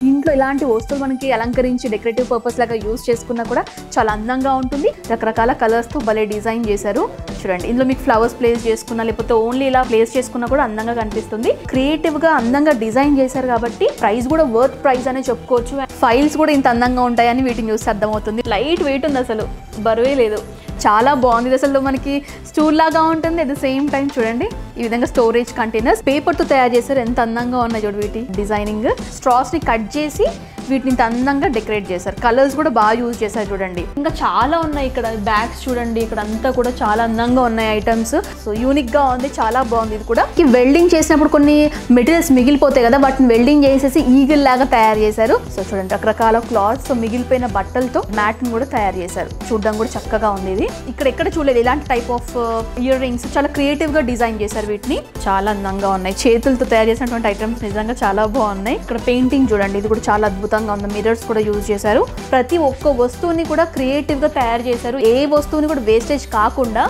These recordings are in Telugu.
ఇంట్లో ఇలాంటి వస్తువులు మనకి అలంకరించి డెకరేటివ్ పర్పస్ లాగా యూస్ చేసుకున్నా కూడా చాలా అందంగా ఉంటుంది. రకరకాల కలర్స్ తో భలే డిజైన్ చేశారు. చూడండి, ఇందులో మీకు ఫ్లవర్స్ ప్లేస్ చేసుకున్నా లేకపోతే ఓన్లీ ఇలా ప్లేస్ చేసుకున్నా కూడా అందంగా కనిపిస్తుంది. క్రియేటివ్ గా అందంగా డిజైన్ చేశారు కాబట్టి ప్రైస్ కూడా వర్త్ ప్రైస్ అనే చెప్పుకోవచ్చు. ఫైల్స్ కూడా ఇంత అందంగా ఉంటాయని వీటిని చూస్తే అర్థమవుతుంది. లైట్ వెయిట్ ఉంది, అసలు బరువే లేదు. చాలా బాగుంది. అసలు మనకి స్టూల్ లాగా ఉంటుంది. అట్ ద సేమ్ టైం చూడండి, ఈ విధంగా స్టోరేజ్ కంటైనర్స్ పేపర్ తో తయారు చేశారు. ఎంత అందంగా ఉన్నాయి చూడు వీటి డిజైనింగ్. స్ట్రాస్ ని కట్ చేసి వీటిని ఇంత అందంగా డెకరేట్ చేశారు. కలర్స్ కూడా బాగా యూజ్ చేశారు చూడండి. ఇంకా చాలా ఉన్నాయి ఇక్కడ. బ్యాగ్స్ చూడండి, ఇక్కడ అంతా కూడా చాలా అందంగా ఉన్నాయి ఐటమ్స్. సో యూనిక్ గా ఉంది, చాలా బాగుంది. ఇది కూడా వెల్డింగ్ చేసినప్పుడు కొన్ని మెటీరియల్స్ మిగిలిపోతాయి కదా, వాటిని వెల్డింగ్ చేసేసి ఈగిల్ లాగా తయారు చేశారు. సో చూడండి, రకరకాల క్లాత్స్ తో మిగిలిపోయిన బట్టలతో మ్యాట్ ని కూడా తయారు చేశారు. చూడడం కూడా చక్కగా ఉంది. ఇది ఇక్కడ ఎక్కడ చూడలేదు ఇలాంటి టైప్ ఆఫ్ ఇయర్ రింగ్స్. చాలా క్రియేటివ్ గా డిజైన్ చేశారు వీటిని. చాలా అందంగా ఉన్నాయి. చేతులతో తయారు చేసినటువంటి ఐటమ్స్ నిజంగా చాలా బాగున్నాయి. ఇక్కడ పెయింటింగ్ చూడండి, ఇది కూడా చాలా అద్భుతంగా ఉంది. మిర్రర్స్ కూడా యూజ్ చేశారు. ప్రతి ఒక్క వస్తువుని కూడా క్రియేటివ్ గా తయారు చేశారు. ఏ వస్తువుని కూడా వేస్టేజ్ కాకుండా.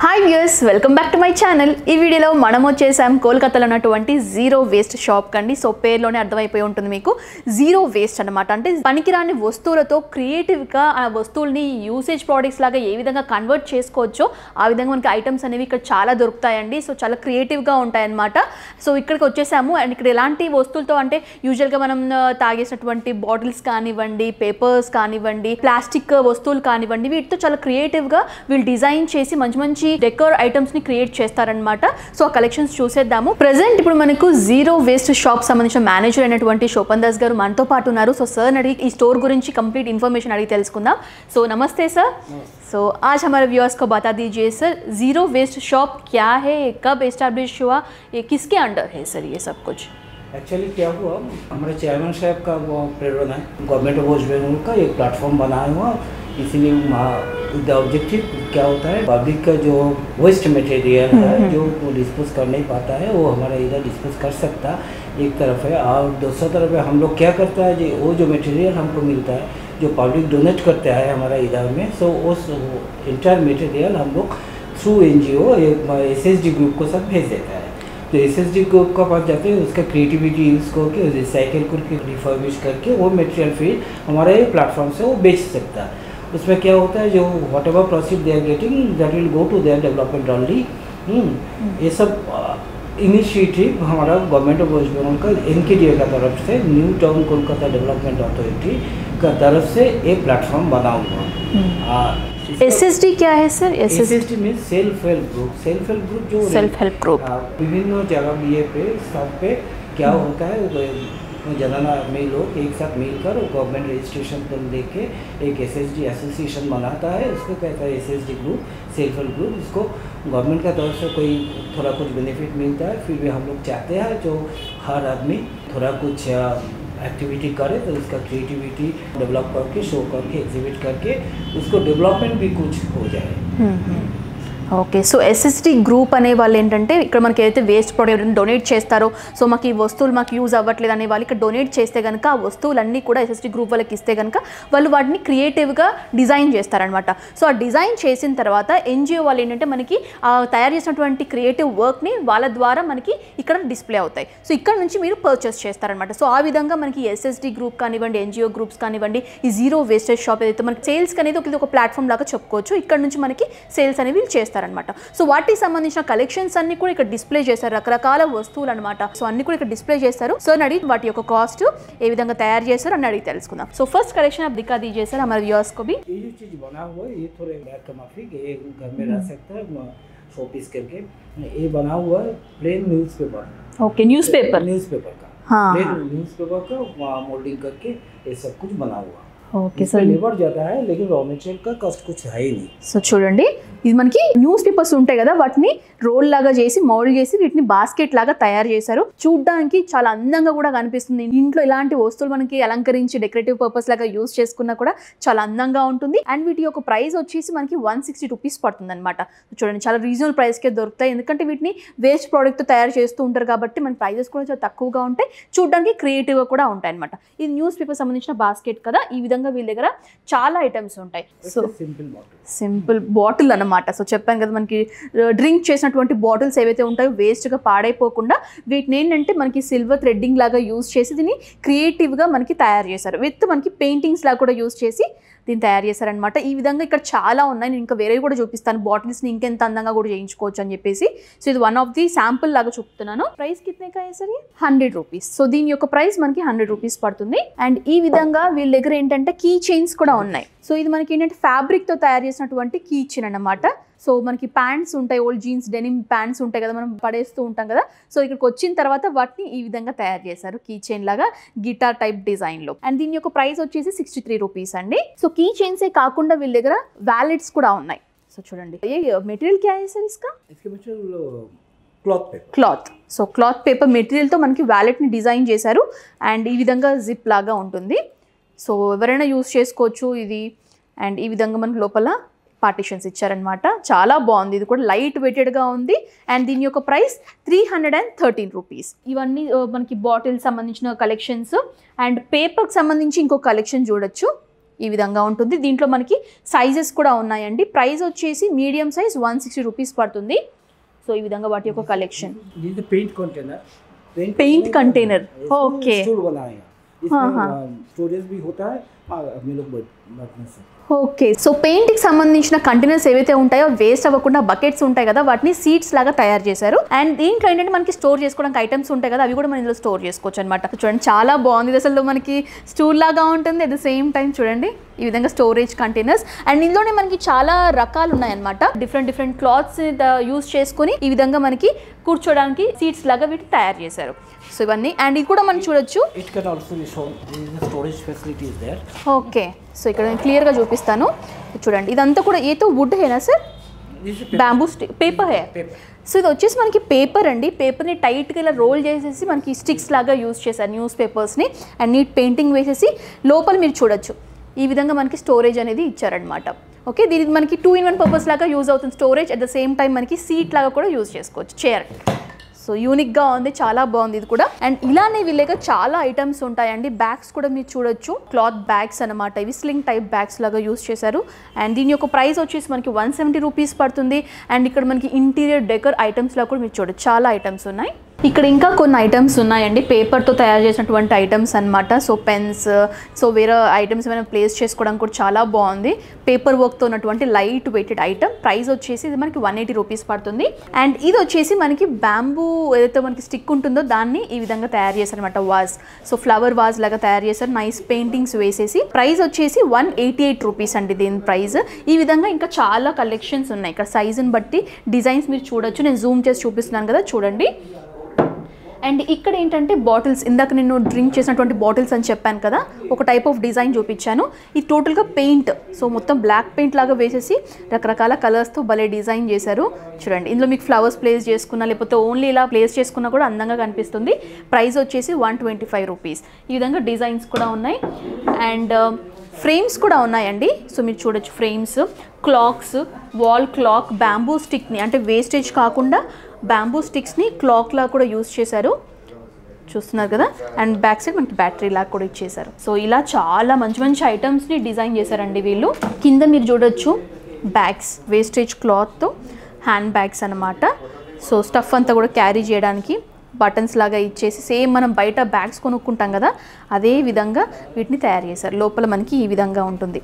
Hi viewers, welcome back to my channel. ఈ వీడియోలో మనం వచ్చేసాం కోల్కతాలో ఉన్నటువంటి జీరో వేస్ట్ షాప్ కండి. సో పేరులోనే అర్థమైపోయి ఉంటుంది మీకు, జీరో వేస్ట్ అనమాట. అంటే పనికిరాని వస్తువులతో క్రియేటివ్గా ఆ వస్తువుల్ని యూసేజ్ ప్రోడక్ట్స్ లాగా ఏ విధంగా కన్వర్ట్ చేసుకోవచ్చో ఆ విధంగా మనకి ఐటమ్స్ అనేవి ఇక్కడ చాలా దొరుకుతాయండి. సో చాలా క్రియేటివ్గా ఉంటాయన్నమాట. సో ఇక్కడికి వచ్చేసాము. అండ్ ఇక్కడ ఎలాంటి వస్తువులతో అంటే యూజువల్గా మనం తాగేసినటువంటి బాటిల్స్ కానివ్వండి, పేపర్స్ కానివ్వండి, ప్లాస్టిక్ వస్తువులు కానివ్వండి, వీటితో చాలా క్రియేటివ్గా వీళ్ళు డిజైన్ చేసి మంచి మంచి డెకోర్ ఐటమ్స్ ని క్రియేట్ చేస్తారనమాట. సో ఆ కలెక్షన్స్ చూసేద్దాము. ప్రెసెంట్ ఇప్పుడు మనకు జీరో వేస్ట్ షాప్ సంబంధించిన మేనేజర్ అయినటువంటి శోభన్ దాస్ గారు మనతో పాటు ఉన్నారు. సో సార్ అడిగి ఈ స్టోర్ గురించి కంప్లీట్ ఇన్ఫర్मेशन అడిగి తెలుసుకుందాం. సో నమస్తే सर. सो आज हमारे व्यूअर्स को बता दीजिए सर, जीरो वेस्ट शॉप क्या है, कब एस्टैब्लिश हुआ, ये किसके अंडर है सर ये सब कुछ? एक्चुअली क्या हुआ, हमारे चेयरमैन साहब का वो प्रेरणा है, गवर्नमेंट ऑफ वेस्ट बंगाल का एक प्लेटफॉर्म बनाया हुआ. इसीलिए द ऑब्जेक्टिव क्या होता है, पब्लिक का जो वेस्ट मटेरियल है जो वो डिस्पोज कर नहीं पाता है, वो हमारा इधर डिस्पोज कर सकता एक तरफ है. और दूसरा तरफ है, हम लोग क्या करता है जी, वो जो मटेरियल हमको मिलता है जो पब्लिक डोनेट करते हैं हमारा इधर में, सो उस इंटायर मटेरियल हम लोग थ्रू NGO SSD ग्रुप को सब भेज देता है. तो SSD ग्रुप का पास जाते हैं, उसका क्रिएटिविटी यूज़ करके रिसाइकिल करके रिफर्बिश करके वो मटेरियल फिर हमारे प्लेटफॉर्म से वो बेच सकता है. उसमें क्या होता है, जो whatever profit they are getting that will go to their development only. ये सब इनिशिएटिव हमारा गवर्नमेंट ऑफ वेस्ट बंगाल का NKDA का तरफ से, new town Kolkata development authority का तरफ से एक प्लेटफॉर्म बना हुआ. SSD क्या है सर? SSD में self help group. Self help group जो सेल्फ हेल्प ग्रुप विभिन्न जगह ये पे सब पे क्या होता है, जनाना में लोग एक साथ मिलकर गवर्नमेंट रजिस्ट्रेशन कर लेके एक SSD एसोसिएशन बनाता है. उसको कहता है SSD group, self help group. इसको गवर्नमेंट का तरफ से कोई थोड़ा कुछ बेनिफिट मिलता है, फिर भी हम लोग चाहते हैं जो हर आदमी थोड़ा कुछ एक्टिविटी करे तो उसका क्रिएटिविटी डेवलप करके, शो करके, एग्जिबिट करके उसको डेवलपमेंट भी कुछ हो जाए. ఓకే. సో SSD గ్రూప్ అనే వాళ్ళు ఏంటంటే ఇక్కడ మనకి ఏదైతే వేస్ట్ ప్రోడక్ట్ డొనేట్ చేస్తారో, సో మాకు ఈ వస్తువులు మాకు యూజ్ అవ్వట్లేదు అనే వాళ్ళు ఇక్కడ డొనేట్ చేస్తే కనుక ఆ వస్తువులన్నీ కూడా SSD గ్రూప్ వాళ్ళకి ఇస్తే కనుక వాళ్ళు వాటిని క్రియేటివ్గా డిజైన్ చేస్తారనమాట. సో ఆ డిజైన్ చేసిన తర్వాత NGO వాళ్ళు ఏంటంటే మనకి తయారు చేసినటువంటి క్రియేటివ్ వర్క్ని వాళ్ళ ద్వారా మనకి ఇక్కడ డిస్ప్లే అవుతాయి. సో ఇక్కడ నుంచి మీరు పర్చేస్ చేస్తారనమాట. సో ఆ విధంగా మనకి SSD గ్రూప్ కానివ్వండి, NGO గ్రూప్స్ కానివ్వండి, ఈ జీరో వేస్టేజ్ షాప్ ఏదైతే మనకి సేల్స్కి అనేది ఒక ప్లాట్ఫామ్ లాగా చెప్పుకోవచ్చు. ఇక్కడ నుంచి మనకి సేల్స్ అనేవి చేస్తారు అనమాట. సో వాటికి సంబంధించిన కలెక్షన్స్ అన్ని కూడా ఇక్కడ డిస్ప్లే చేశారు. రకరకాల వస్తువులు అనమాట. సో అన్ని కూడా ఇక్కడ డిస్ప్లే చేస్తారు. సో అడిగి వాటి యొక్క కాస్ట్ ఏ విధంగా తయారు చేస్తారు అని అడిగి తెలుసుకుందాం. సో ఫస్ట్ कलेक्शन आप दिखा दीजिए सर हमारे व्यूअर्स को भी. ये जो चीज बना हुआ है ये थोड़े बैग का माफिक, ये घर में रह सकता है शो पीस करके. ये बना हुआ है प्लेन न्यूज़पेपर. ओके, न्यूज़पेपर का. हाँ, प्लेन न्यूज़पेपर का मोल्डिंग करके ये सब कुछ बना हुआ. ఓకే इसमें लेबर ज़्यादा है लेकिन रॉ मटेरियल का कॉस्ट कुछ है ही नहीं। సో చూడండి ఇది మనకి న్యూస్ పేపర్స్ ఉంటాయి కదా వాటిని రోల్ లాగా చేసి మౌల్డ్ చేసి వీటిని బాస్కెట్ లాగా తయారు చేశారు. చూడ్డానికి చాలా అందంగా కూడా కనిపిస్తుంది. ఇంట్లో ఇలాంటి వస్తువులు మనకి అలంకరించి డెకరేటివ్ పర్పస్ లాగా యూస్ చేసుకున్నా కూడా చాలా అందంగా ఉంటుంది. అండ్ వీటి యొక్క ప్రైస్ వచ్చేసి మనకి 160 రూపీస్ పడుతుంది అనమాట. చూడండి చాలా రీజనబుల్ ప్రైస్కే దొరుకుతాయి. ఎందుకంటే వీటిని వేస్ట్ ప్రోడక్ట్ తయారు చేస్తూ ఉంటారు కాబట్టి మన ప్రైజెస్ కూడా చాలా తక్కువగా ఉంటాయి. చూడడానికి క్రియేటివ్గా కూడా ఉంటాయి అనమాట. ఇది న్యూస్ పేపర్ సంబంధించిన బాస్కెట్ కదా. ఈ విధంగా వీళ్ళ దగ్గర చాలా ఐటమ్స్ ఉంటాయి. సో సింపుల్ బాటిల్ అన్నమాట. సో చెప్పాను కదా మనకి డ్రింక్ చేసినటువంటి బాటిల్స్ ఏవైతే ఉంటాయో వేస్ట్గా పాడైపోకుండా వీటిని ఏంటంటే మనకి సిల్వర్ థ్రెడ్డింగ్ లాగా యూజ్ చేసి దీన్ని క్రియేటివ్గా మనకి తయారు చేశారు. విత్ మనకి పెయింటింగ్స్ లాగా కూడా యూజ్ చేసి దీన్ని తయారు చేశారనమాట. ఈ విధంగా ఇక్కడ చాలా ఉన్నాయి. నేను ఇంకా వేరేవి కూడా చూపిస్తాను. బాటిల్స్ని ఇంకెంత అందంగా కూడా చేయించుకోవచ్చు అని చెప్పేసి. సో ఇది వన్ ఆఫ్ ది శాంపుల్ లాగా చూపుతున్నాను. ప్రైస్ కితనే కా సరే 100 రూపీస్. సో దీని యొక్క ప్రైస్ మనకి 100 రూపీస్ పడుతుంది. అండ్ ఈ విధంగా వీళ్ళ దగ్గర ఏంటంటే కీ చైన్స్ కూడా ఉన్నాయి. సో ఇది మనకి ఏంటంటే ఫ్యాబ్రిక్తో తయారు చేసినటువంటి కీ చైన్ అన్నమాట. సో మనకి ప్యాంట్స్ ఉంటాయి, ఓల్డ్ జీన్స్ డెనిమ్ ప్యాంట్స్ ఉంటాయి కదా, మనం పడేస్తూ ఉంటాం కదా. సో ఇక్కడికి వచ్చిన తర్వాత వాటిని ఈ విధంగా తయారు చేశారు కీ చైన్ లాగా గిటార్ టైప్ డిజైన్లో. అండ్ దీని యొక్క ప్రైస్ వచ్చేసి 63 రూపీస్ అండి. సో కీ చైన్సే కాకుండా వీళ్ళ దగ్గర వ్యాలెట్స్ కూడా ఉన్నాయి. సో చూడండి మెటీరియల్ క్యా హై సార్ ఇస్కా క్లాత్. సో క్లాత్ పేపర్ మెటీరియల్తో మనకి వ్యాలెట్ని డిజైన్ చేశారు. అండ్ ఈ విధంగా జిప్ లాగా ఉంటుంది. సో ఎవరైనా యూస్ చేసుకోవచ్చు ఇది. అండ్ ఈ విధంగా మనకి లోపల పార్టిషన్స్ ఇచ్చారనమాట. చాలా బాగుంది. ఇది కూడా లైట్ వెయిటెడ్గా ఉంది. అండ్ దీని యొక్క ప్రైస్ 313 రూపీస్. ఇవన్నీ మనకి బాటిల్ సంబంధించిన కలెక్షన్స్. అండ్ పేపర్కి సంబంధించి ఇంకో కలెక్షన్ చూడొచ్చు. ఈ విధంగా ఉంటుంది. దీంట్లో మనకి సైజెస్ కూడా ఉన్నాయండి. ప్రైస్ వచ్చేసి మీడియం సైజ్ 160 రూపీస్ పడుతుంది. సో ఈ విధంగా వాటి యొక్క collection. Paint container okay. Okay. So పెయింట్కి సంబంధించిన కంటైనర్స్ ఏవైతే ఉంటాయో వేస్ట్ అవ్వకుండా బకెట్స్ ఉంటాయి కదా వాటిని సీట్స్ లాగా తయారు చేశారు. అండ్ దీంట్లో ఏంటంటే మనకి స్టోర్ చేసుకోవడానికి ఐటమ్స్ ఉంటాయి కదా అవి కూడా మనం ఇందులో స్టోర్ చేసుకోవచ్చు అనమాట. చూడండి చాలా బాగుంది. ఇది అసలు మనకి స్టూల్ లాగా ఉంటుంది. అట్ ద సేమ్ టైం చూడండి ఈ విధంగా స్టోరేజ్ కంటైనర్స్. అండ్ ఇందులోనే మనకి చాలా రకాలు ఉన్నాయన్నమాట. డిఫరెంట్ క్లాత్స్ యూజ్ చేసుకుని ఈ విధంగా మనకి కూర్చోడానికి సీట్స్ లాగా వీటిని తయారు చేశారు. సో ఇవన్నీ. అండ్ ఇది కూడా మనం చూడొచ్చు. ఓకే. సో ఇక్కడ నేను క్లియర్గా చూపిస్తాను. చూడండి ఇదంతా కూడా ఏతో వుడ్ హేనా సార్? బ్యాంబూ స్టిక్ పేపర్ హే. సో ఇది వచ్చేసి మనకి పేపర్ అండి. పేపర్ని టైట్గా ఇలా రోల్ చేసేసి మనకి స్టిక్స్ లాగా యూజ్ చేశారు న్యూస్ పేపర్స్ని. అండ్ నీట్ పెయింటింగ్ వేసేసి లోపల మీరు చూడొచ్చు ఈ విధంగా మనకి స్టోరేజ్ అనేది ఇచ్చారనమాట. ఓకే. దీనికి మనకి 2-in-1 పర్పస్ లాగా యూజ్ అవుతుంది storage. At the same time మనకి సీట్ లాగా కూడా యూజ్ చేసుకోవచ్చు. చైర్. సో యూనిక్గా ఉంది. చాలా బాగుంది ఇది కూడా. అండ్ ఇలానే వీళ్ళగా చాలా ఐటమ్స్ ఉంటాయండి. బ్యాగ్స్ కూడా మీరు చూడొచ్చు. క్లాత్ బ్యాగ్స్ అనమాట. ఇవి స్లింగ్ టైప్ బ్యాగ్స్ లాగా యూజ్ చేశారు. అండ్ దీని యొక్క ప్రైస్ వచ్చేసి మనకి 170 రూపీస్ పడుతుంది. అండ్ ఇక్కడ మనకి ఇంటీరియర్ డెకర్ ఐటమ్స్ లాగా కూడా మీరు చూడొచ్చు. చాలా ఐటమ్స్ ఉన్నాయి. ఇక్కడ ఇంకా కొన్ని ఐటమ్స్ ఉన్నాయండి. పేపర్తో తయారు చేసినటువంటి ఐటమ్స్ అనమాట. సో పెన్స్, సో వేరే ఐటమ్స్ ఏమైనా ప్లేస్ చేసుకోవడానికి కూడా చాలా బాగుంది. పేపర్ వర్క్తో ఉన్నటువంటి లైట్ వెయిటెడ్ ఐటమ్. ప్రైస్ వచ్చేసి ఇది మనకి 180 రూపీస్ పడుతుంది. అండ్ ఇది వచ్చేసి మనకి బ్యాంబూ ఏదైతే మనకి స్టిక్ ఉంటుందో దాన్ని ఈ విధంగా తయారు చేశారనమాట. వాజ్. సో ఫ్లవర్ వాజ్ లాగా తయారు చేశారు. నైస్ పెయింటింగ్స్ వేసేసి. ప్రైస్ వచ్చేసి 188 రూపీస్ అండి దీని ప్రైస్. ఈ విధంగా ఇంకా చాలా కలెక్షన్స్ ఉన్నాయి. ఇక్కడ సైజుని బట్టి డిజైన్స్ మీరు చూడొచ్చు. నేను జూమ్ చేసి చూపిస్తున్నాను కదా చూడండి. అండ్ ఇక్కడ ఏంటంటే బాటిల్స్, ఇందాక నేను డ్రింక్ చేసినటువంటి బాటిల్స్ అని చెప్పాను కదా, ఒక టైప్ ఆఫ్ డిజైన్ చూపించాను. ఇది టోటల్గా పెయింట్. సో మొత్తం బ్లాక్ పెయింట్ లాగా వేసేసి రకరకాల కలర్స్తో భలే డిజైన్ చేశారు. చూడండి ఇందులో మీకు ఫ్లవర్స్ ప్లేస్ చేసుకున్నా లేకపోతే ఓన్లీ ఇలా ప్లేస్ చేసుకున్నా కూడా అందంగా కనిపిస్తుంది. ప్రైస్ వచ్చేసి 125 రూపీస్. ఈ విధంగా డిజైన్స్ కూడా ఉన్నాయి. అండ్ ఫ్రేమ్స్ కూడా ఉన్నాయండి. సో మీరు చూడొచ్చు frames, clocks, wall clock, bamboo స్టిక్ని అంటే వేస్టేజ్ కాకుండా బ్యాంబూ స్టిక్స్ని క్లాక్లా కూడా యూజ్ చేశారు. చూస్తున్నారు కదా. అండ్ బ్యాక్ సైడ్ మనకి బ్యాటరీ లాగా కూడా ఇచ్చేసారు. సో ఇలా చాలా మంచి మంచి ఐటమ్స్ని డిజైన్ చేశారండి వీళ్ళు. కింద మీరు చూడొచ్చు బ్యాగ్స్, వేస్టేజ్ క్లాత్తో హ్యాండ్ బ్యాగ్స్ అనమాట. సో స్టఫ్ అంతా కూడా క్యారీ చేయడానికి బటన్స్ లాగా ఇచ్చేసి సేమ్ మనం బయట బ్యాగ్స్ కొనుక్కుంటాం కదా అదే విధంగా వీటిని తయారు చేశారు. లోపల మనకి ఈ విధంగా ఉంటుంది.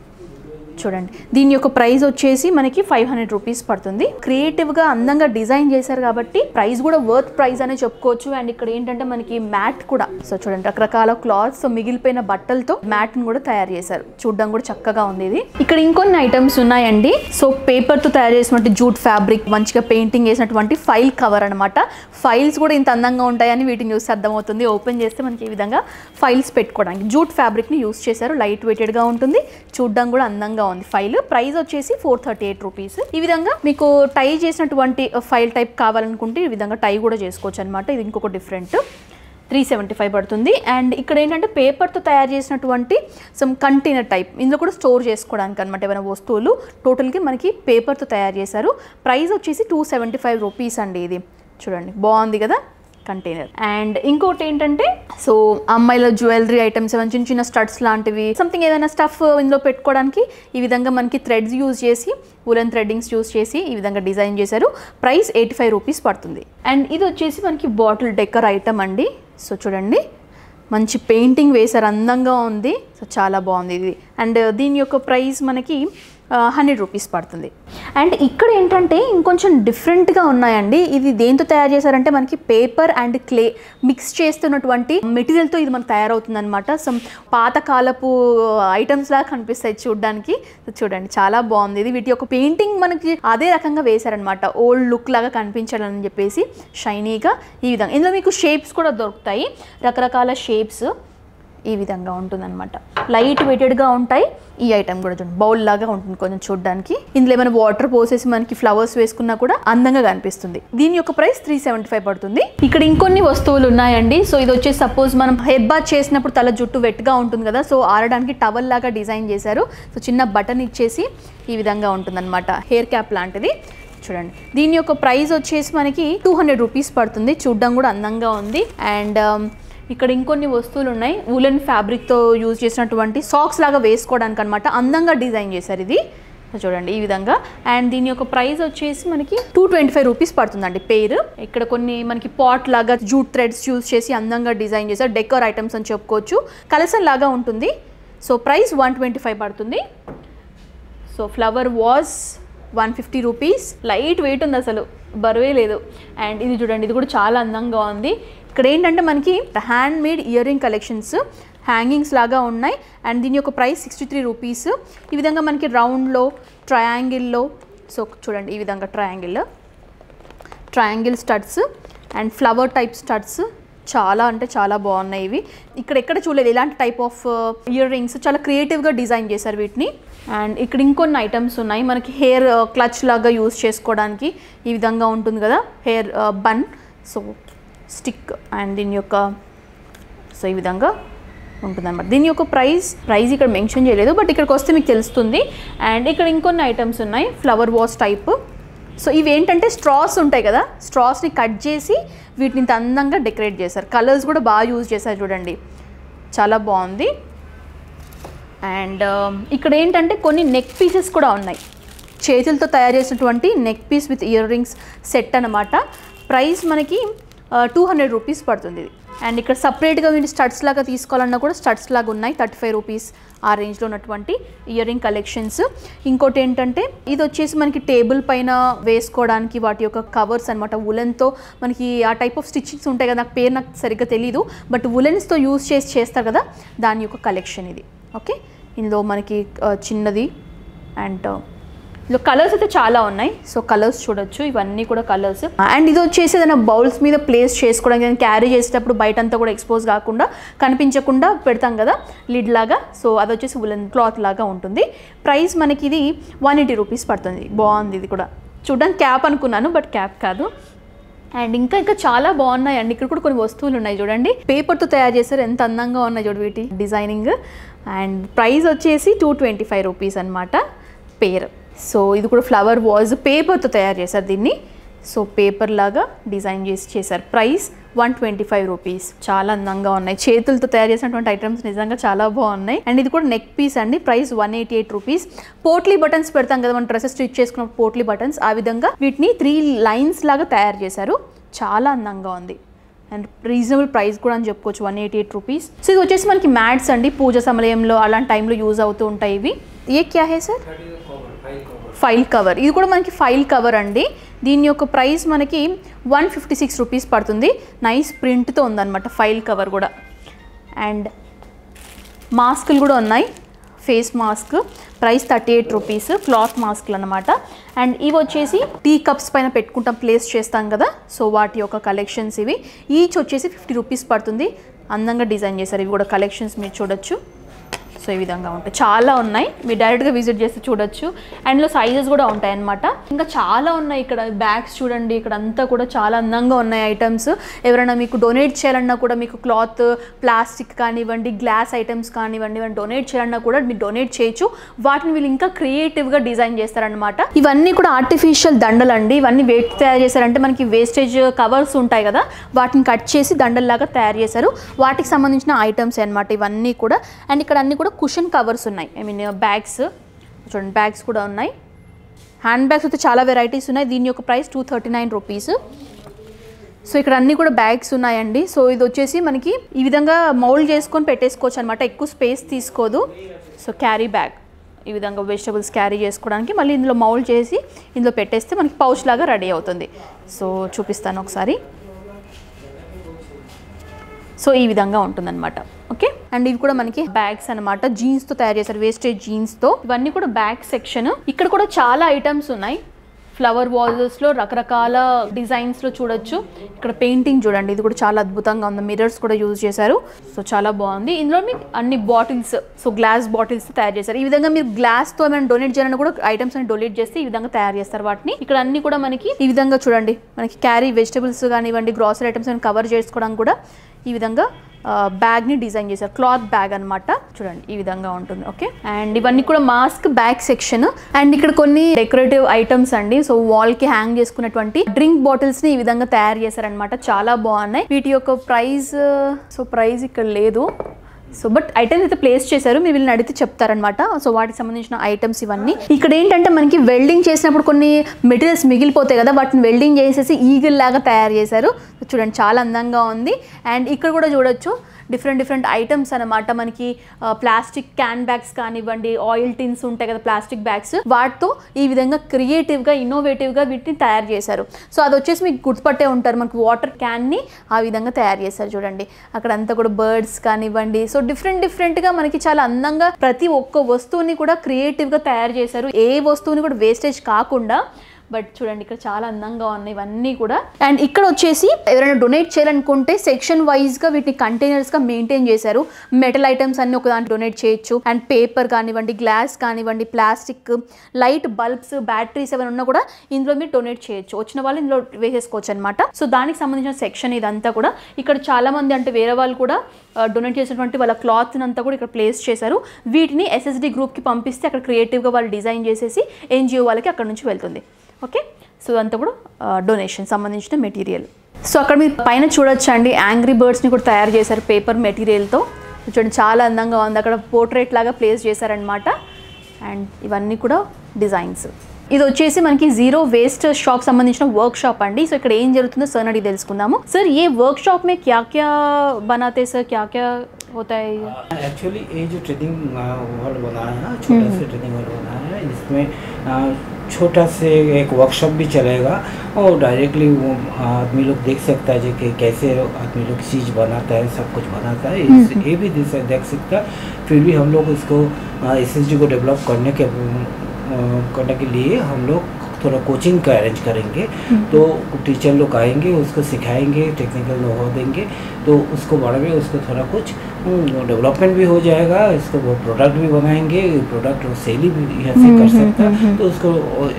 చూడండి దీని యొక్క ప్రైస్ వచ్చేసి మనకి 500 రూపీస్ పడుతుంది. క్రియేటివ్గా అందంగా డిజైన్ చేశారు కాబట్టి ప్రైస్ కూడా వర్త్ ప్రైస్ అనే చెప్పుకోవచ్చు. అండ్ ఇక్కడ ఏంటంటే మనకి మ్యాట్ కూడా, సో చూడండి రకరకాల క్లాత్స్ మిగిలిపోయిన బట్టలతో మ్యాట్ ని కూడా తయారు చేశారు. చూడడం కూడా చక్కగా ఉంది ఇది. ఇక్కడ ఇంకొన్ని ఐటమ్స్ ఉన్నాయండి. సో పేపర్ తో తయారు చేసినటువంటి జూట్ ఫ్యాబ్రిక్, మంచిగా పెయింటింగ్ వేసినటువంటి ఫైల్ కవర్ అనమాట. ఫైల్స్ కూడా ఇంత అందంగా ఉంటాయని వీటిని చూస్తే అర్థమవుతుంది. ఓపెన్ చేస్తే మనకి ఈ విధంగా ఫైల్స్ పెట్టుకోవడానికి జూట్ ఫ్యాబ్రిక్ ని యూస్ చేశారు. లైట్ వెయిటెడ్ గా ఉంటుంది, చూడడం కూడా అందంగా ఉంది. ఫైల్ ప్రైస్ వచ్చేసి 438 రూపీస్. ఈ విధంగా మీకు టై చేసినటువంటి ఫైల్ టైప్ కావాలనుకుంటే ఈ విధంగా టై కూడా చేసుకోవచ్చు అనమాట. ఇది ఇంకొక డిఫరెంట్ 375 పడుతుంది. అండ్ ఇక్కడ ఏంటంటే పేపర్తో తయారు చేసినటువంటి సమ్ కంటైనర్ టైప్, ఇందులో కూడా స్టోర్ చేసుకోవడానికి అనమాట ఏమైనా వస్తువులు. టోటల్గా మనకి పేపర్తో తయారు చేశారు. ప్రైస్ వచ్చేసి 275 రూపీస్ అండి. ఇది చూడండి బాగుంది కదా కంటైనర్. అండ్ ఇంకోటి ఏంటంటే సో అమ్మాయిల జ్యువెలరీ ఐటమ్స్, చిన్న చిన్న స్టడ్స్ లాంటివి, సంథింగ్ ఏదైనా స్టఫ్ ఇందులో పెట్టుకోవడానికి ఈ విధంగా మనకి థ్రెడ్స్ యూజ్ చేసి, ఉలెన్ థ్రెడ్డింగ్స్ యూజ్ చేసి ఈ విధంగా డిజైన్ చేశారు. ప్రైస్ 85 రూపీస్ పడుతుంది. అండ్ ఇది వచ్చేసి మనకి బాటిల్ డెకర్ ఐటమ్ అండి. సో చూడండి మంచి పెయింటింగ్ వేశారు, అందంగా ఉంది. సో చాలా బాగుంది ఇది. అండ్ దీని యొక్క ప్రైస్ మనకి 100 రూపీస్ పడుతుంది. అండ్ ఇక్కడ ఏంటంటే ఇంకొంచెం డిఫరెంట్గా ఉన్నాయండి. ఇది దేంతో తయారు చేశారంటే మనకి పేపర్ అండ్ క్లే మిక్స్ చేస్తున్నటువంటి మెటీరియల్తో ఇది మనకు తయారవుతుంది అనమాట. సమ్ పాతకాలపు ఐటమ్స్ లాగా కనిపిస్తాయి చూడడానికి. చూడండి చాలా బాగుంది ఇది. వీటి యొక్క పెయింటింగ్ మనకి అదే రకంగా వేశారనమాట, ఓల్డ్ లుక్ లాగా కనిపించాలని చెప్పేసి షైనీగా ఈ విధంగా. ఇందులో మీకు షేప్స్ కూడా దొరుకుతాయి, రకరకాల షేప్స్ ఈ విధంగా ఉంటుందన్నమాట. లైట్ వెయిటెడ్గా ఉంటాయి. ఈ ఐటమ్ కూడా చూడండి బౌల్ లాగా ఉంటుంది కొంచెం చూడడానికి. ఇందులో ఏమైనా వాటర్ పోసేసి మనకి ఫ్లవర్స్ వేసుకున్నా కూడా అందంగా కనిపిస్తుంది. దీని యొక్క ప్రైస్ 375 పడుతుంది. ఇక్కడ ఇంకొన్ని వస్తువులు ఉన్నాయండి. సో ఇది వచ్చేసి సపోజ్ మనం హెడ్ బాత్ చేసినప్పుడు తల జుట్టు వెట్గా ఉంటుంది కదా, సో ఆరడానికి టవల్ లాగా డిజైన్ చేశారు. సో చిన్న బటన్ ఇచ్చేసి ఈ విధంగా ఉంటుందన్నమాట, హెయిర్ క్యాప్ లాంటిది. చూడండి దీని యొక్క ప్రైస్ వచ్చేసి మనకి 200 రూపీస్ పడుతుంది. చూడడం కూడా అందంగా ఉంది. అండ్ ఇక్కడ ఇంకొన్ని వస్తువులు ఉన్నాయి. వులెన్ ఫ్యాబ్రిక్తో యూజ్ చేసినటువంటి సాక్స్ లాగా వేసుకోవడానికి అనమాట, అందంగా డిజైన్ చేశారు ఇది. చూడండి ఈ విధంగా. అండ్ దీని యొక్క ప్రైస్ వచ్చేసి మనకి 225 రూపీస్ పడుతుందండి పేరు. ఇక్కడ కొన్ని మనకి పాట్ లాగా జూట్ థ్రెడ్స్ యూజ్ చేసి అందంగా డిజైన్ చేశారు. డెకర్ ఐటమ్స్ అని చెప్పుకోవచ్చు. కలెక్షన్ లాగా ఉంటుంది. సో ప్రైస్ 125 పడుతుంది. So flower vase 150 rupees. Light weight ఉంది, అసలు బరువే లేదు. అండ్ ఇది చూడండి, ఇది కూడా చాలా అందంగా ఉంది. ఇక్కడ ఏంటంటే మనకి hand made ear ring collections hangings లాగా ఉన్నాయి. అండ్ దీని యొక్క ప్రైస్ 63 రూపీస్. ఈ విధంగా మనకి రౌండ్లో, ట్రయాంగిల్లో, సో చూడండి ఈ విధంగా triangle studs and flower type studs చాలా అంటే చాలా బాగున్నాయి ఇవి. ఇక్కడ ఎక్కడ చూడలేదు ఇలాంటి టైప్ ఆఫ్ ఇయర్ రింగ్స్, చాలా క్రియేటివ్గా డిజైన్ చేశారు వీటిని. అండ్ ఇక్కడ ఇంకొన్ని ఐటమ్స్ ఉన్నాయి మనకి హెయిర్ క్లచ్ లాగా యూజ్ చేసుకోవడానికి ఈ విధంగా ఉంటుంది కదా, hair bun, so stick. And దీని యొక్క సో ఈ విధంగా ఉంటుందన్నమాట. దీని యొక్క ప్రైస్ ఇక్కడ మెన్షన్ చేయలేదు, బట్ ఇక్కడికి వస్తే మీకు తెలుస్తుంది. అండ్ ఇక్కడ ఇంకొన్ని ఐటమ్స్ ఉన్నాయి ఫ్లవర్ వాస్ టైప్. సో ఇవి ఏంటంటే స్ట్రాస్ ఉంటాయి కదా, స్ట్రాస్ని కట్ చేసి వీటిని ఇంత అందంగా డెకరేట్ చేశారు. కలర్స్ కూడా బాగా యూజ్ చేశారు చూడండి, చాలా బాగుంది. అండ్ ఇక్కడ ఏంటంటే కొన్ని నెక్ పీసెస్ కూడా ఉన్నాయి, చేతులతో తయారు చేసినటువంటి neck piece with earrings set అనమాట. ప్రైస్ మనకి 200 రూపీస్ పడుతుంది ఇది. అండ్ ఇక్కడ సపరేట్గా వీటి స్టడ్స్ లాగా తీసుకోవాలన్నా కూడా స్టడ్స్ లాగా ఉన్నాయి, 35 రూపీస్ ఆ రేంజ్లో ఉన్నటువంటి ఇయర్ రింగ్ కలెక్షన్స్. ఇంకోటి ఏంటంటే ఇది వచ్చేసి మనకి టేబుల్ పైన వేసుకోవడానికి వాటి యొక్క కవర్స్ అనమాట. ఉలెన్తో మనకి ఆ టైప్ ఆఫ్ స్టిచ్చింగ్స్ ఉంటాయి కదా, నాకు సరిగ్గా తెలీదు, బట్ ఉలెన్స్తో యూజ్ చేస్తారు కదా, దాని యొక్క కలెక్షన్ ఇది. ఓకే, ఇందులో మనకి చిన్నది అండ్ ఇందులో కలర్స్ అయితే చాలా ఉన్నాయి. సో కలర్స్ చూడొచ్చు, ఇవన్నీ కూడా కలర్స్. అండ్ ఇది వచ్చేసి ఏదైనా బౌల్స్ మీద ప్లేస్ చేసుకోవడానికి, క్యారీ చేసేటప్పుడు బయటంతా కూడా ఎక్స్పోజ్ కాకుండా కనిపించకుండా పెడతాం కదా లిడ్ లాగా, సో అది వచ్చేసి ఉలెన్ క్లాత్ లాగా ఉంటుంది. ప్రైస్ మనకి ఇది 180 రూపీస్ పడుతుంది. బాగుంది ఇది కూడా, చూడడానికి క్యాప్ అనుకున్నాను బట్ క్యాప్ కాదు. అండ్ ఇంకా చాలా బాగున్నాయి అండి. ఇక్కడ కూడా కొన్ని వస్తువులు ఉన్నాయి చూడండి, పేపర్తో తయారు చేశారు, ఎంత అందంగా ఉన్నాయి చూడు వీటి డిజైనింగ్. అండ్ ప్రైస్ వచ్చేసి 225 రూపీస్ అనమాట పేరు. సో ఇది కూడా ఫ్లవర్ వాజ్ పేపర్తో తయారు చేశారు దీన్ని. సో పేపర్ లాగా డిజైన్ చేశారు. Price 125 rupees. చాలా అందంగా ఉన్నాయి, చేతులతో తయారు చేసినటువంటి ఐటమ్స్ నిజంగా చాలా బాగున్నాయి. అండ్ ఇది కూడా నెక్ పీస్ అండి. Price 188 rupees. పోట్లీ బటన్స్ పెడతాం కదా మనం డ్రెస్సెస్ స్టిచ్ చేసుకున్న పోట్లీ బటన్స్, ఆ విధంగా వీటిని 3 లైన్స్ లాగా తయారు చేశారు. చాలా అందంగా ఉంది అండ్ రీజనబుల్ ప్రైస్ కూడా అని చెప్పుకోవచ్చు, 188 రూపీస్. సో ఇది వచ్చేసి మనకి మ్యాట్స్ అండి, పూజ సమయంలో అలాంటి టైంలో యూజ్ అవుతూ ఉంటాయి ఇవి. ये क्या है सर? File cover. ఇది కూడా మనకి ఫైల్ కవర్ అండి. దీని యొక్క ప్రైస్ మనకి 156 రూపీస్ పడుతుంది. నైస్ ప్రింట్తో ఉందన్నమాట ఫైల్ కవర్ కూడా. అండ్ మాస్కులు కూడా ఉన్నాయి. Face mask price 38 rupees, cloth మాస్క్లు అనమాట. అండ్ ఇవి వచ్చేసి టీ కప్స్ పైన పెట్టుకుంటాం, ప్లేస్ చేస్తాం కదా, సో వాటి యొక్క కలెక్షన్స్ ఇవి. ఈచ్ వచ్చేసి 50 రూపీస్ పడుతుంది. అందంగా డిజైన్ చేశారు. ఇవి కూడా కలెక్షన్స్ మీరు చూడొచ్చు. సో ఈ విధంగా ఉంటాయి, చాలా ఉన్నాయి, మీరు డైరెక్ట్గా విజిట్ చేస్తే చూడొచ్చు. అండ్లో సైజెస్ కూడా ఉంటాయి అన్నమాట. ఇంకా చాలా ఉన్నాయి. ఇక్కడ బ్యాగ్స్ చూడండి, ఇక్కడ అంతా కూడా చాలా అందంగా ఉన్నాయి ఐటమ్స్. ఎవరైనా మీకు డొనేట్ చేయాలన్నా కూడా, మీకు క్లాత్, ప్లాస్టిక్ కానివ్వండి, గ్లాస్ ఐటమ్స్ కానివ్వండి, ఇవన్నీ డొనేట్ చేయాలన్నా కూడా మీరు డొనేట్ చేయొచ్చు. వాటిని వీళ్ళు ఇంకా క్రియేటివ్గా డిజైన్ చేస్తారనమాట. ఇవన్నీ కూడా ఆర్టిఫిషియల్ దండలు అండి. ఇవన్నీ వేట్ తయారు చేశారంటే మనకి వేస్టేజ్ కవర్స్ ఉంటాయి కదా, వాటిని కట్ చేసి దండల్లాగా తయారు చేశారు. వాటికి సంబంధించిన ఐటమ్స్ అనమాట ఇవన్నీ కూడా. అండ్ ఇక్కడ అన్ని కూడా కుషన్ కవర్స్ ఉన్నాయి. ఐ మీన్ బ్యాగ్స్ చూడండి, బ్యాగ్స్ కూడా ఉన్నాయి. హ్యాండ్ బ్యాగ్స్ అయితే చాలా వెరైటీస్ ఉన్నాయి. దీని యొక్క ప్రైస్ 239 రూపీస్. సో ఇక్కడ అన్నీ కూడా బ్యాగ్స్ ఉన్నాయండి. సో ఇది వచ్చేసి మనకి ఈ విధంగా మౌల్డ్ చేసుకొని పెట్టేసుకోవచ్చు అనమాట, ఎక్కువ స్పేస్ తీసుకోదు. సో క్యారీ బ్యాగ్ ఈ విధంగా వెజిటబుల్స్ క్యారీ చేసుకోవడానికి, మళ్ళీ ఇందులో మౌల్డ్ చేసి ఇందులో పెట్టేస్తే మనకి పౌచ్ లాగా రెడీ అవుతుంది. సో చూపిస్తాను ఒకసారి. సో ఈ విధంగా ఉంటుందన్నమాట. ఓకే, అండ్ ఇవి కూడా మనకి బ్యాగ్స్ అనమాట, జీన్స్తో తయారు చేశారు, వేస్టేజ్ జీన్స్తో. ఇవన్నీ కూడా బ్యాగ్ సెక్షన్. ఇక్కడ కూడా చాలా ఐటమ్స్ ఉన్నాయి. ఫ్లవర్ వాజెస్లో రకరకాల డిజైన్స్లో చూడొచ్చు. ఇక్కడ పెయింటింగ్ చూడండి, ఇది కూడా చాలా అద్భుతంగా ఉంది. మిర్రర్స్ కూడా యూజ్ చేశారు. సో చాలా బాగుంది. ఇందులో మీకు అన్ని బాటిల్స్, సో గ్లాస్ బాటిల్స్ తయారు చేశారు. ఈ విధంగా మీరు గ్లాస్తో ఏమైనా డొనేట్ చేయాలని కూడా ఐటమ్స్ అని డొనేట్ చేస్తే ఈ విధంగా తయారు చేస్తారు వాటిని. ఇక్కడ అన్ని కూడా మనకి ఈ విధంగా చూడండి, మనకి క్యారీ వెజిటబుల్స్ కానివ్వండి, గ్రాసరీ ఐటమ్స్ అని కవర్ చేసుకోవడానికి కూడా ఈ విధంగా బ్యాగ్ని డిజైన్ చేశారు. క్లాత్ బ్యాగ్ అనమాట. చూడండి ఈ విధంగా ఉంటుంది. ఓకే, అండ్ ఇవన్నీ కూడా మాస్క్ బ్యాగ్ సెక్షన్. అండ్ ఇక్కడ కొన్ని డెకరేటివ్ ఐటమ్స్ అండి. సో వాల్ కి హ్యాంగ్ చేసుకున్నటువంటి డ్రింక్ బాటిల్స్ ని ఈ విధంగా తయారు చేశారనమాట. చాలా బాగున్నాయి. వీటి యొక్క ప్రైస్, సో ప్రైస్ ఇక్కడ లేదు. సో బట్ ఐటమ్స్ అయితే ప్లేస్ చేశారు, మీరు వీళ్ళని అడిగితే చెప్తారనమాట. సో వాటికి సంబంధించిన ఐటమ్స్ ఇవన్నీ. ఇక్కడ ఏంటంటే మనకి వెల్డింగ్ చేసినప్పుడు కొన్ని మెటీరియల్స్ మిగిలిపోతాయి కదా, వాటిని వెల్డింగ్ చేసేసి ఈగిల్ లాగా తయారు చేశారు. చూడండి చాలా అందంగా ఉంది. అండ్ ఇక్కడ కూడా చూడొచ్చు డిఫరెంట్ ఐటమ్స్ అనమాట. మనకి ప్లాస్టిక్ క్యాన్ బ్యాగ్స్ కానివ్వండి, ఆయిల్ టిన్స్ ఉంటాయి కదా ప్లాస్టిక్ బ్యాగ్స్, వాటితో ఈ విధంగా క్రియేటివ్గా, ఇన్నోవేటివ్గా వీటిని తయారు చేశారు. సో అది వచ్చేసి మీకు గుర్తుపట్టే ఉంటారు, మనకి వాటర్ క్యాన్ని ఆ విధంగా తయారు చేశారు. చూడండి అక్కడ అంతా కూడా బర్డ్స్ కానివ్వండి. సో డిఫరెంట్గా మనకి చాలా అందంగా ప్రతి ఒక్క వస్తువుని కూడా క్రియేటివ్గా తయారు చేశారు. ఏ వస్తువుని కూడా వేస్టేజ్ కాకుండా. బట్ చూడండి ఇక్కడ చాలా అందంగా ఉన్నాయి ఇవన్నీ కూడా. అండ్ ఇక్కడ వచ్చేసి ఎవరైనా డొనేట్ చేయాలనుకుంటే సెక్షన్ వైజ్గా వీటిని కంటైనర్స్గా మెయింటైన్ చేశారు. మెటల్ ఐటమ్స్ అన్ని ఒక దాంట్లో డొనేట్ చేయొచ్చు. అండ్ పేపర్ కానివ్వండి, గ్లాస్ కానివ్వండి, ప్లాస్టిక్, లైట్ బల్బ్స్, బ్యాటరీస్ ఏమైనా ఉన్నా కూడా ఇందులో మీరు డొనేట్ చేయొచ్చు. వచ్చిన వాళ్ళు ఇందులో వేసేసుకోవచ్చు అనమాట. సో దానికి సంబంధించిన సెక్షన్ ఇదంతా కూడా. ఇక్కడ చాలా మంది అంటే వేరే వాళ్ళు కూడా డొనేట్ చేసినటువంటి వాళ్ళ క్లాత్ అంతా కూడా ఇక్కడ ప్లేస్ చేశారు. వీటిని SSD గ్రూప్కి పంపిస్తే అక్కడ క్రియేటివ్గా వాళ్ళు డిజైన్ చేసేసి NGO వాళ్ళకి అక్కడ నుంచి వెళ్తుంది. ఓకే, సో అంతా కూడా డొనేషన్ సంబంధించిన మెటీరియల్. సో అక్కడ మీరు పైన చూడొచ్చు అండి, యాంగ్రీ బర్డ్స్ని కూడా తయారు చేశారు పేపర్ మెటీరియల్తో. చూడండి చాలా అందంగా ఉంది. అక్కడ పోర్ట్రేట్ లాగా ప్లేస్ చేశారనమాట. అండ్ ఇవన్నీ కూడా డిజైన్స్. ఇది వచ్చేసి మనకి జీరో వేస్ట్ షాప్ సంబంధించిన వర్క్ షాప్ అండి. సో ఇక్కడ ఏం జరుగుతుందో సార్ అడిగి తెలుసుకుందాము. సార్ ये वर्कशॉप में क्या क्या बनाते सर, क्या क्या होता है? एक्चुअली ये जो ट्रेनिंग हॉल बनाया है, छोटा सा ट्रेनिंग हॉल बनाया है, इसमें छोटा से एक वर्कशॉप भी चलेगा और डायरेक्टली वो आदमी लोग देख सकता है कि कैसे आदमी लोग चीज़ बनाता है, सब कुछ बनाता है, ये भी देख सकता है. फिर भी हम लोग इसको SSD को डेवलप करने के लिए हम लोग थोड़ा कोचिंग का अरेंज करेंगे. तो टीचर लोग आएंगे, उसको सिखाएंगे, टेक्निकल नो देंगे, तो उसको बारे में उसको थोड़ा कुछ डेवलपमेंट भी हो जाएगा. इसको वो प्रोडक्ट भी बनाएंगे, प्रोडक्ट सेल भी यहाँ से कर सकता है, तो उसको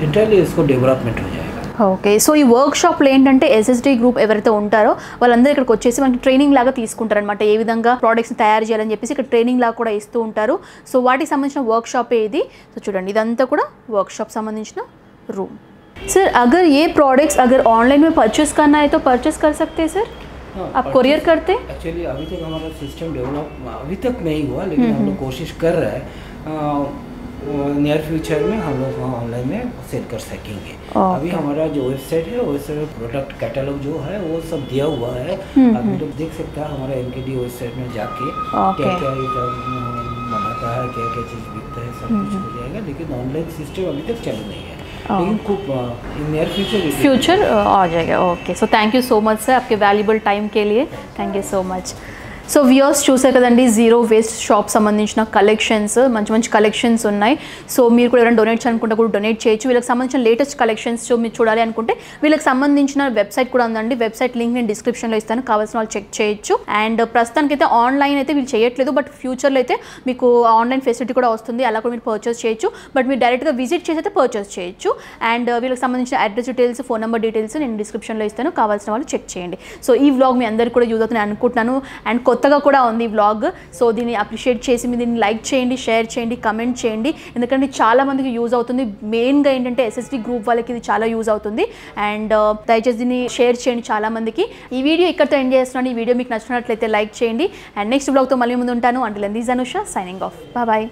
इंटरली उसको डेवलपमेंट हो जाएगा. ఓకే, సో ఈ వర్క్షాప్లో ఏంటంటే SSD గ్రూప్ ఎవరైతే ఉంటారో వాళ్ళందరూ ఇక్కడికి వచ్చేసి మనకి ట్రైనింగ్ లాగా తీసుకుంటారనమాట. ఏ విధంగా ప్రోడక్ట్స్ని తయారు చేయాలని చెప్పేసి ఇక్కడ ట్రైనింగ్ లాగా కూడా ఇస్తూ ఉంటారు. సో వాటికి సంబంధించిన వర్క్షాపే ఇది. సో చూడండి ఇదంతా కూడా వర్క్షాప్ సంబంధించిన रूम. सर अगर ये प्रोडक्ट्स अगर ऑनलाइन में परचेस करना है तो परचेस कर सकते हैं सर? आप कोरियर करते हैं? एक्चुअली अभी तक हमारा सिस्टम डेवलप अभी तक नहीं हुआ, लेकिन हम लोग कोशिश कर रहे हैं. नियर फ्यूचर में हम लोग ऑनलाइन में सेल कर सकेंगे. अभी हमारा जो वेबसाइट है, वेबसाइट में प्रोडक्ट कैटलॉग जो है वो सब दिया हुआ है. आदमी लोग देख सकता है हमारा NKD वेबसाइट में जाके क्या क्या बनाते होता है, क्या क्या चीज़ बिकता है, सब कुछ हो जाएगा। लेकिन ऑनलाइन सिस्टम अभी तक चालू नहीं है, लेकिन खूब इन नियर फ्यूचर आ जाएगा। Okay, so thank you so much sir आपके वैल्यूबल टाइम के लिए, thank you so much. So viewers చూసారు కదండి, జీరో వేస్ట్ షాప్ సంబంధించిన కలెక్షన్స్, మంచి మంచి కలెక్షన్స్ ఉన్నాయి. సో మీరు కూడా ఎవరైనా డొనేట్ చేయాలనుకుంటే కూడా డొనేట్ చేయొచ్చు. వీళ్ళకి సంబంధించిన లేటెస్ట్ కలెక్షన్స్ మీరు చూడాలి అనుకుంటే వీళ్ళకి సంబంధించిన వెబ్సైట్ కూడా ఉందండి. వెబ్సైట్ లింక్ నేను డిస్క్రిప్షన్లో ఇస్తాను, కావాల్సిన వాళ్ళు చెక్ చేయొచ్చు. అండ్ ప్రస్తుతానికి అయితే ఆన్లైన్ అయితే వీళ్ళు చేయట్లేదు, బట్ ఫ్యూచర్లో అయితే మీకు ఆన్లైన్ ఫెసిలిటీ కూడా వస్తుంది, అలా కూడా మీరు పర్చేస్ చేయొచ్చు. బట్ మీరు డైరెక్ట్గా విజిట్ చేసి అయితే పర్చేస్ చేయొచ్చు. అండ్ వీళ్ళకి సంబంధించిన address details, phone number details నేను డిస్క్రిప్షన్లో ఇస్తాను, కావాల్సిన వాళ్ళు చెక్ చేయండి. సో ఈ వ్లాగ్ మీ అందరికీ కూడా యూజ్ అవుతుంది అనుకుంటున్నాను. అండ్ కొత్తగా కూడా ఉంది ఈ వ్లాగ్, సో దీన్ని అప్రిషియేట్ చేసి మీరు దీన్ని లైక్ చేయండి, షేర్ చేయండి, కమెంట్ చేయండి, ఎందుకంటే చాలా మందికి యూజ్ అవుతుంది. మెయిన్గా ఏంటంటే ఎస్ఎస్డి గ్రూప్ వాళ్ళకి ఇది చాలా యూజ్ అవుతుంది. అండ్ దయచేసి దీన్ని షేర్ చేయండి చాలా మందికి. ఈ వీడియో ఇక్కడితో ఎండ్ చేస్తున్నాను. ఈ వీడియో మీకు నచ్చినట్లయితే లైక్ చేయండి. అండ్ నెక్స్ట్ వ్లాగ్తో మళ్ళీ ముందు ఉంటాను. Until then this Anusha signing off. Bye.